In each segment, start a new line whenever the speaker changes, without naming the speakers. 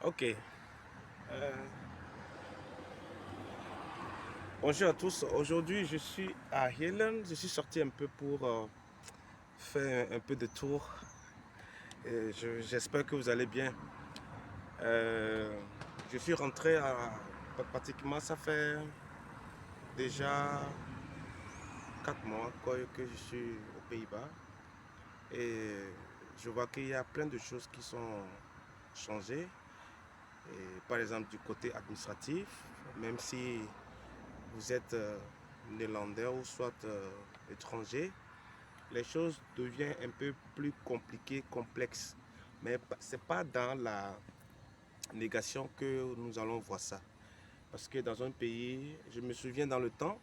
Ok. Euh, Bonjour à tous. Aujourd'hui, je suis à Highland. Je suis sorti un peu pour faire un peu de tour. J'espère que vous allez bien. Euh, je suis rentré pratiquement, ça fait déjà 4 mois que je suis aux Pays-Bas. Et je vois qu'il y a plein de choses qui sont changées. Et par exemple, du côté administratif, même si vous êtes néerlandais ou soit étranger, les choses deviennent un peu plus compliquées, complexes. Mais ce n'est pas dans la négation que nous allons voir ça. Parce que dans un pays, je me souviens dans le temps,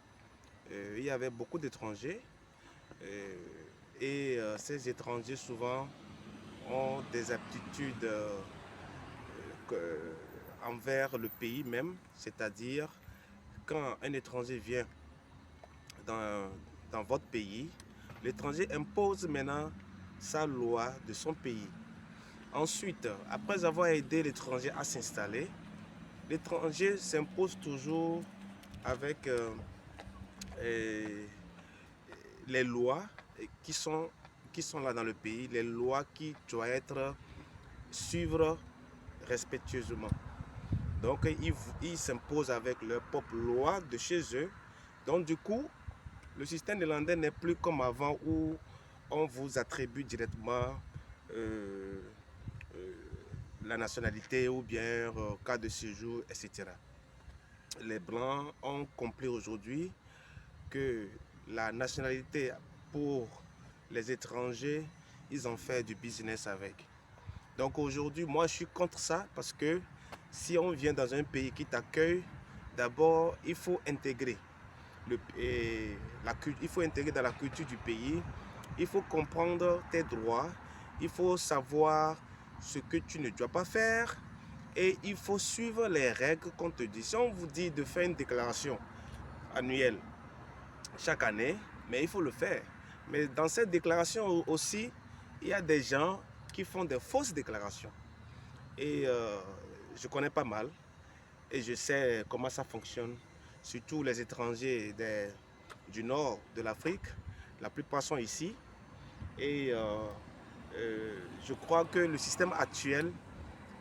il y avait beaucoup d'étrangers. euh, Ces étrangers souvent ont des aptitudes envers le pays même. C'est-à-dire, quand un étranger vient dans, dans votre pays, l'étranger impose maintenant sa loi de son pays. Ensuite, après avoir aidé l'étranger à s'installer, l'étranger s'impose toujours avec euh, les lois qui sont là dans le pays, les lois qui doivent être suivre respectueusement. Donc, ils s'imposent avec leur propre loi de chez eux. Donc, du coup, le système néerlandais n'est plus comme avant où on vous attribue directement euh, euh, la nationalité ou bien cas de séjour, etc. Les Blancs ont compris aujourd'hui que la nationalité pour les étrangers, ils ont fait du business avec. Donc aujourd'hui, moi je suis contre ça parce que si on vient dans un pays qui t'accueille, d'abord il faut intégrer il faut intégrer dans la culture du pays, il faut comprendre tes droits, il faut savoir ce que tu ne dois pas faire et il faut suivre les règles qu'on te dit. Si on vous dit de faire une déclaration annuelle chaque année, mais il faut le faire. Mais dans cette déclaration aussi, il y a des gens qui font des fausses déclarations. Et je connais pas mal et je sais comment ça fonctionne. Surtout les étrangers du nord de l'Afrique, la plupart sont ici. Et je crois que le système actuel,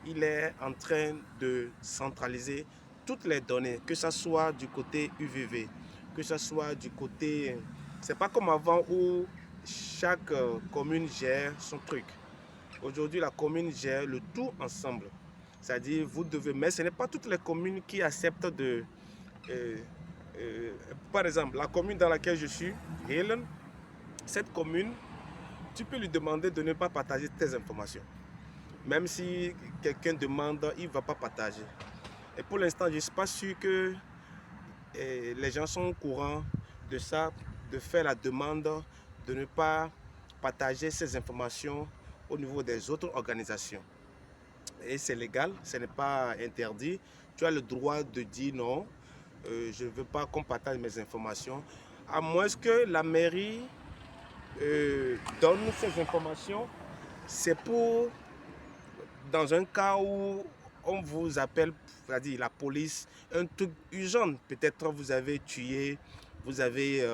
il est en train de centraliser toutes les données, que ce soit du côté UVV, que ce soit du côté... C'est pas comme avant où chaque commune gère son truc. Aujourd'hui, la commune gère le tout ensemble. C'est-à-dire, vous devez... Mais ce n'est pas toutes les communes qui acceptent de... euh, euh, Par exemple, la commune dans laquelle je suis, Helen, cette commune, tu peux lui demander de ne pas partager tes informations. Même si quelqu'un demande, il ne va pas partager. Et pour l'instant, je ne suis pas sûr que les gens sont au courant de ça, de faire la demande, de ne pas partager ces informations au niveau des autres organisations. Et c'est légal, ce n'est pas interdit. Tu as le droit de dire non, je ne veux pas qu'on partage mes informations, à moins que la mairie donne ces informations. C'est pour dans un cas où on vous appelle, c'est-à-dire la police, un truc urgent, peut-être vous avez tué, vous avez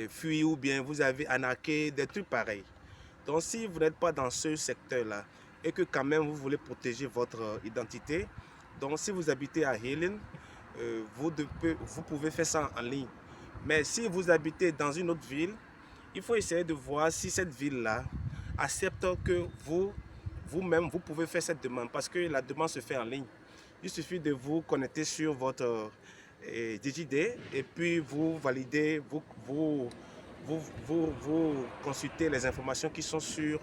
fui ou bien vous avez arnaqué, des trucs pareils. Donc si vous n'êtes pas dans ce secteur-là et que quand même vous voulez protéger votre identité, donc si vous habitez à Healing, vous pouvez faire ça en ligne. Mais si vous habitez dans une autre ville, il faut essayer de voir si cette ville-là accepte que vous-même, vous pouvez faire cette demande parce que la demande se fait en ligne. Il suffit de vous connecter sur votre DigiD et puis vous validez, vous consultez les informations qui sont sur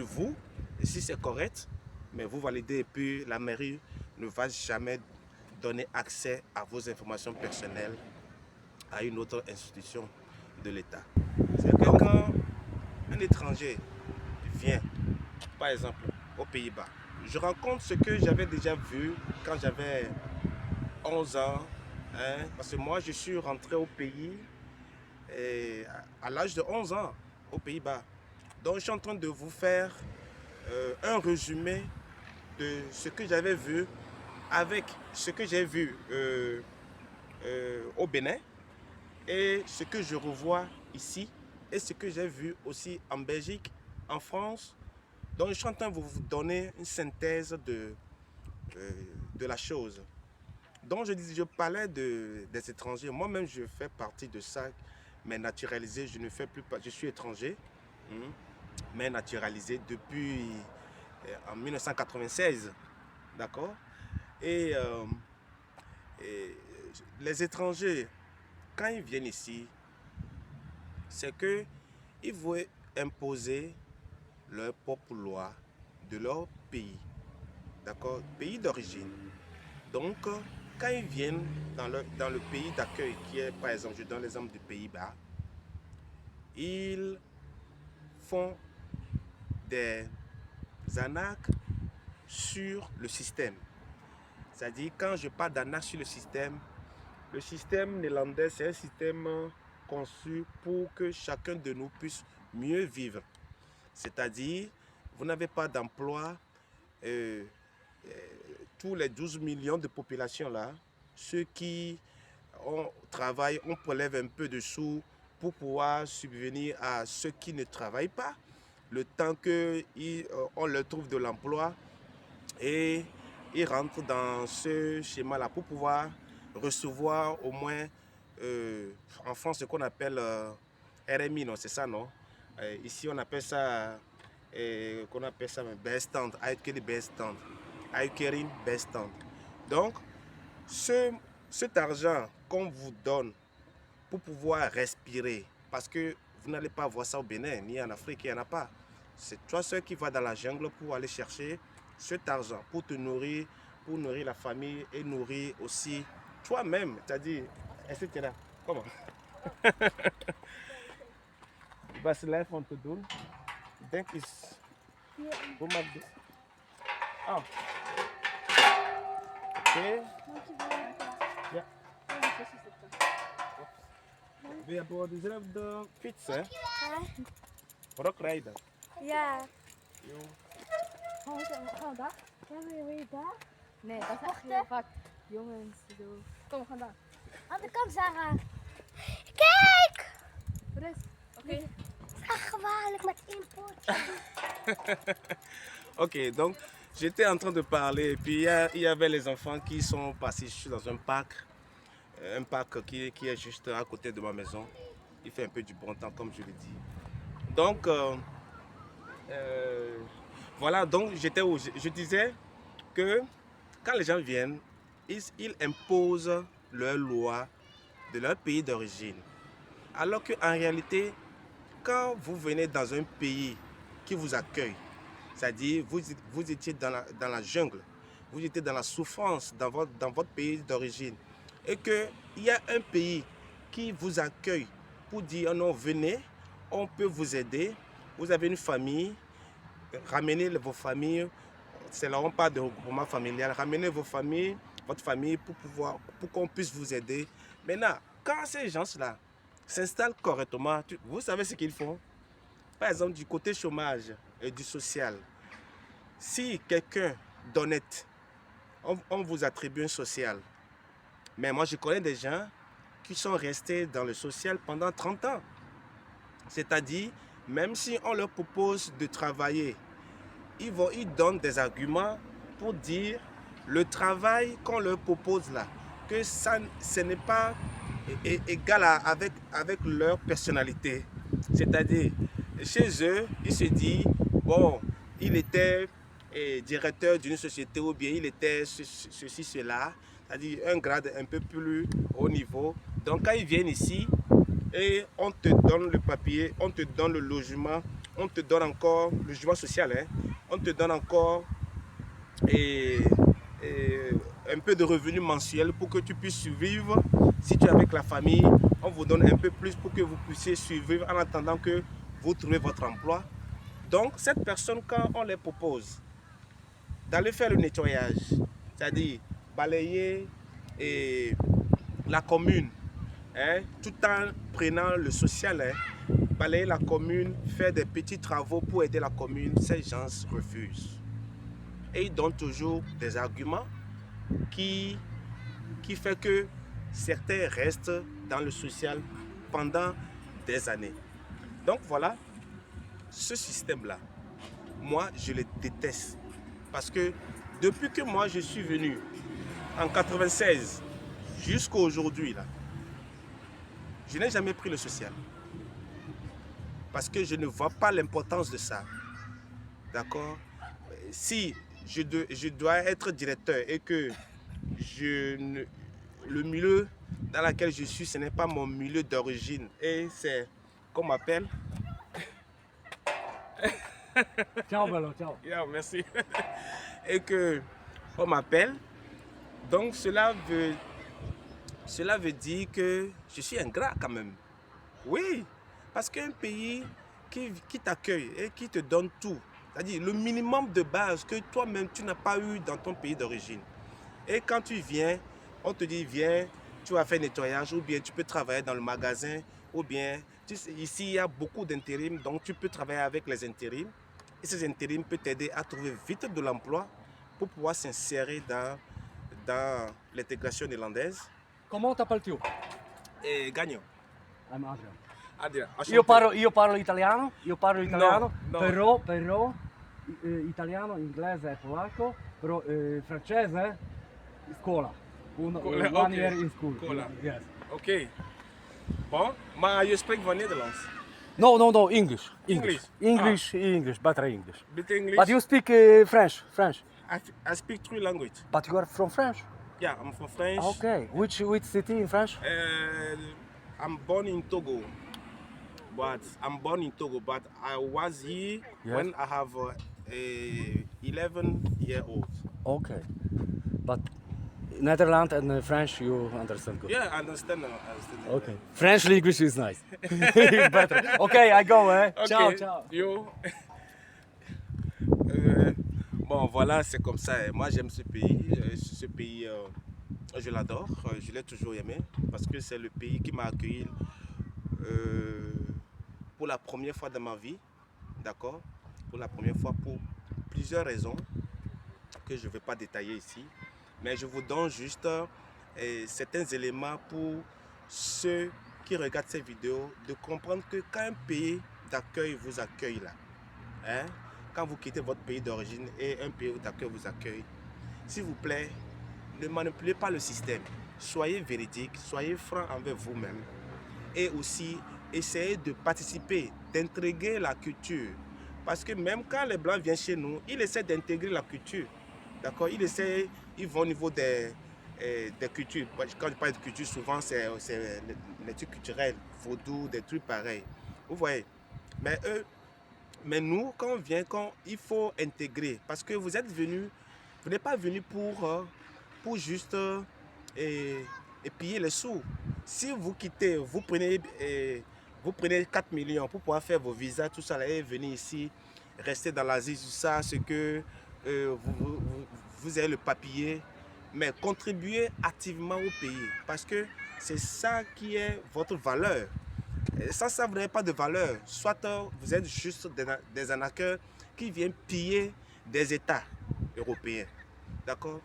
vous. Et si c'est correct, mais vous validez et puis la mairie ne va jamais donner accès à vos informations personnelles à une autre institution de l'État. C'est que quand un étranger vient, par exemple, aux Pays-Bas, je rencontre ce que j'avais déjà vu quand j'avais 11 ans, hein, parce que moi je suis rentré au pays à l'âge de 11 ans aux Pays-Bas. Donc je suis en train de vous faire un résumé de ce que j'avais vu avec ce que j'ai vu au Bénin et ce que je revois ici et ce que j'ai vu aussi en Belgique, en France. Donc je suis en train de vous donner une synthèse de la chose. Donc je parlais des étrangers. Moi-même je fais partie de ça, mais naturalisé, je ne fais plus pas. Je suis étranger, mais naturalisé depuis en 1996. D'accord? Et, et les étrangers, quand ils viennent ici, c'est qu'ils veulent imposer leur propre loi de leur pays, d'accord, pays d'origine. Donc, quand ils viennent dans le pays d'accueil, qui est, par exemple, je donne l'exemple du Pays-Bas, ils font des arnaques sur le système. C'est-à-dire, quand je parle d'arnaque sur le système néerlandais, c'est un système conçu pour que chacun de nous puisse mieux vivre. C'est-à-dire, vous n'avez pas d'emploi, tous les 12 millions de population là, ceux qui travaillent, on prélève un peu de sous pour pouvoir subvenir à ceux qui ne travaillent pas, le temps qu'on leur trouve de l'emploi et ils rentrent dans ce schéma-là pour pouvoir recevoir au moins en France ce qu'on appelle RMI, non, c'est ça, non? Ici on appelle ça best stand, best stand. Donc cet argent qu'on vous donne pour pouvoir respirer, parce que vous n'allez pas voir ça au Bénin, ni en Afrique, il n'y en a pas. C'est toi seul qui vas dans la jungle pour aller chercher cet argent, pour te nourrir, pour nourrir la famille et nourrir aussi toi-même. C'est-à-dire, etc. Comment? Was life want to do? Denk is... Hoe maakt dit? Oh. Oké. Ja. We hebben dezelfde fiets, hè? Rockrijden.
Ja.
Jo.
Gaan we daar? Gaan we daar? Nee, dat is echt heel vaak jongens. Zo. Kom, we gaan daar. Aan de kant, Sarah. Kijk! Rust. Oké. Het is echt gevaarlijk met import.
Ok, donc j'étais en train de parler et puis il y avait les enfants qui sont passés. Je suis dans un parc qui est juste à côté de ma maison. Il fait un peu du bon temps, comme je l'ai dit. Donc, voilà, donc je disais que quand les gens viennent, ils imposent leurs lois de leur pays d'origine. Alors qu'en réalité, quand vous venez dans un pays qui vous accueille, c'est-à-dire vous étiez dans la jungle, vous étiez dans la souffrance dans votre pays d'origine, et qu'il y a un pays qui vous accueille pour dire oh non, venez, on peut vous aider, vous avez une famille, ramenez vos familles, c'est là on parle de regroupement familial, ramenez votre famille pour qu'on puisse vous aider. Maintenant, quand ces gens-là s'installent correctement, vous savez ce qu'ils font? Par exemple, du côté chômage et du social, si quelqu'un d'honnête, on vous attribue un social. Mais moi, je connais des gens qui sont restés dans le social pendant 30 ans. C'est-à-dire, même si on leur propose de travailler, ils donnent des arguments pour dire le travail qu'on leur propose là, que ce n'est pas égal avec leur personnalité. C'est-à-dire, chez eux, ils se disent, bon, il était directeur d'une société ou bien il était ceci, cela, c'est-à-dire un grade un peu plus haut niveau. Donc quand ils viennent ici et on te donne le papier, on te donne le logement, on te donne encore le logement social, hein, on te donne encore un peu de revenus mensuels pour que tu puisses survivre. Si tu es avec la famille, on vous donne un peu plus pour que vous puissiez survivre en attendant que vous trouvez votre emploi. Donc, cette personne, quand on les propose d'aller faire le nettoyage, c'est-à-dire balayer la commune, hein, tout en prenant le social, hein, balayer la commune, faire des petits travaux pour aider la commune, ces gens refusent. et ils donnent toujours des arguments qui fait que certains restent dans le social pendant des années. Donc voilà, ce système-là, moi je le déteste. Parce que depuis que moi je suis venu en 96 jusqu'à aujourd'hui, là, je n'ai jamais pris le social. Parce que je ne vois pas l'importance de ça. D'accord? Si je dois être directeur et que le milieu dans lequel je suis, ce n'est pas mon milieu d'origine. Et c'est, qu'on m'appelle.
Ciao, bello, ciao.
Yeah, merci. Et que on m'appelle. Donc cela veut dire que je suis ingrat quand même. Oui, parce qu'un pays qui t'accueille et qui te donne tout, c'est-à-dire le minimum de base que toi-même tu n'as pas eu dans ton pays d'origine. Et quand tu viens, on te dit viens, tu vas faire nettoyage ou bien tu peux travailler dans le magasin ou bien ici il y a beaucoup d'intérim, donc tu peux travailler avec les intérims. Et ces intérims peuvent t'aider à trouver vite de l'emploi pour pouvoir s'insérer dans l'intégration néerlandaise.
Comment t'appelles-tu?
Et gagnant.
I'm Adrian.
Adrian,
Io parlo italiano,
no.
però italiano, inglese e polacco, però francese, scuola. One year in school.
Cola.
Yes.
Oké. Bon, maar je spreekt van Nederlands.
No, English.
English.
English, better English.
Bit English?
But you speak French.
I speak 3 languages.
But you are from France.
Yeah, I'm from French.
Okay. Which city in France?
I'm born in Togo. But I was here
Yes.
when I have a 11-year-old.
Okay. But Netherlands and French you understand good.
Yeah, I understand.
Okay. French language is nice. Better. Okay, I go.
Ok,
Ciao.
Yo. Bon, voilà, c'est comme ça. Moi, j'aime ce pays. Je l'adore. Je l'ai toujours aimé parce que c'est le pays qui m'a accueilli pour la première fois dans ma vie. D'accord? Pour la première fois pour plusieurs raisons que je ne vais pas détailler ici. Mais je vous donne juste certains éléments pour ceux qui regardent ces vidéos de comprendre que quand un pays d'accueil vous accueille là, hein, quand vous quittez votre pays d'origine et un pays d'accueil vous accueille, s'il vous plaît, ne manipulez pas le système. Soyez véridique, soyez franc envers vous-même et aussi essayez de participer, d'intégrer la culture. Parce que même quand les Blancs viennent chez nous, ils essaient d'intégrer la culture. D'accord? Ils vont au niveau des cultures. Quand je parle de culture, souvent c'est les trucs culturels, vaudou, des trucs pareils. Vous voyez? Mais nous, quand on vient, il faut intégrer. Parce que vous n'êtes pas venu pour juste piller les sous. Si vous quittez, vous prenez 4 millions pour pouvoir faire vos visas, tout ça, et venir ici, rester dans l'Asie, tout ça, c'est que vous avez le papier, mais contribuez activement au pays. Parce que c'est ça qui est votre valeur. Sans ça, vous n'avez pas de valeur. Soit vous êtes juste des arnaqueurs qui viennent piller des États européens. D'accord?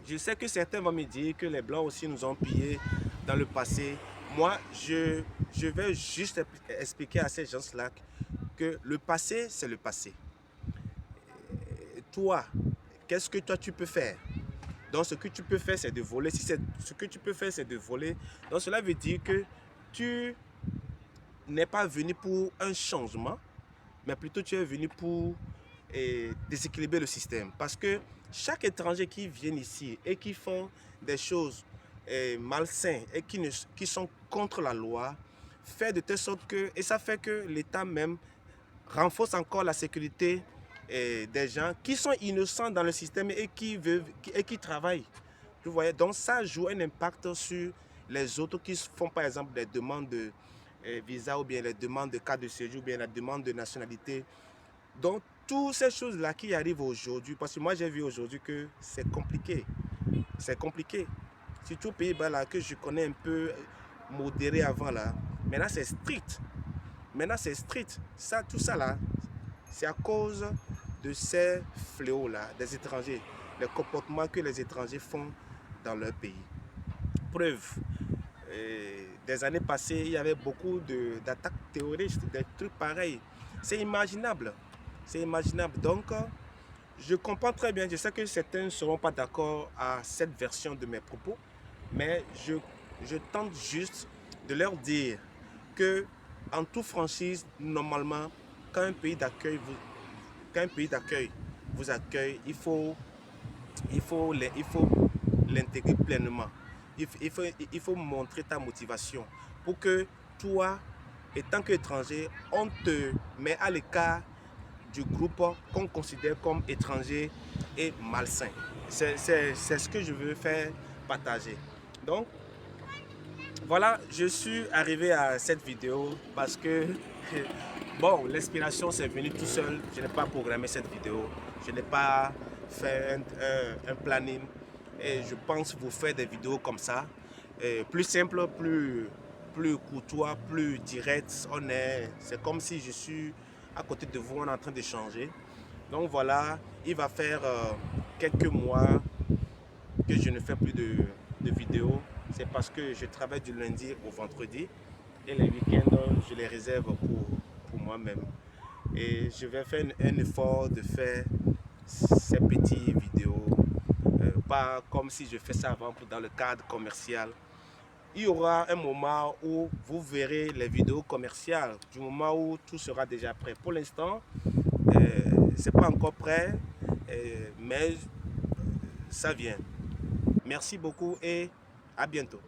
Je sais que certains vont me dire que les Blancs aussi nous ont pillés dans le passé. Moi, je vais juste expliquer à ces gens-là que le passé, c'est le passé. Toi, qu'est-ce que toi tu peux faire? Donc ce que tu peux faire, c'est de voler. Si ce que tu peux faire, c'est de voler, donc cela veut dire que tu n'es pas venu pour un changement, mais plutôt tu es venu pour déséquilibrer le système. Parce que chaque étranger qui vient ici et qui font des choses malsaines et qui sont contre la loi, fait de telle sorte que, et ça fait que l'État même renforce encore la sécurité des gens qui sont innocents dans le système et qui travaillent. Vous voyez, donc ça joue un impact sur les autres qui font par exemple des demandes de visa ou bien les demandes de carte de séjour ou bien la demande de nationalité. Donc toutes ces choses-là qui arrivent aujourd'hui, parce que moi j'ai vu aujourd'hui que c'est compliqué. C'est compliqué. Surtout aux Pays-Bas là que je connais un peu modéré avant là. Maintenant c'est strict. Ça, tout ça là, c'est à cause de ces fléaux-là, des étrangers, les comportements que les étrangers font dans leur pays. Preuve, des années passées, il y avait beaucoup d'attaques terroristes, des trucs pareils. C'est imaginable. C'est imaginable. Donc, je comprends très bien. Je sais que certains ne seront pas d'accord à cette version de mes propos, mais je tente juste de leur dire que, en toute franchise, normalement, quand un pays d'accueil vous accueille, il faut l'intégrer pleinement. Il faut montrer ta motivation pour que toi, étant qu'étranger, on te met à l'écart du groupe qu'on considère comme étranger et malsain. C'est ce que je veux faire partager. Donc, voilà, je suis arrivé à cette vidéo parce que, bon, l'inspiration c'est venu tout seul. Je n'ai pas programmé cette vidéo. Je n'ai pas fait un planning. Et je pense vous faire des vidéos comme ça. Plus simple, plus courtois, plus direct. C'est comme si je suis à côté de vous, on est en train d'échanger. Donc voilà, il va faire quelques mois que je ne fais plus de vidéos. C'est parce que je travaille du lundi au vendredi et les week-ends, je les réserve pour moi-même. Et je vais faire un effort de faire ces petites vidéos, pas comme si je fais ça avant dans le cadre commercial. Il y aura un moment où vous verrez les vidéos commerciales, du moment où tout sera déjà prêt. Pour l'instant, c'est pas encore prêt, mais ça vient. Merci beaucoup et à bientôt.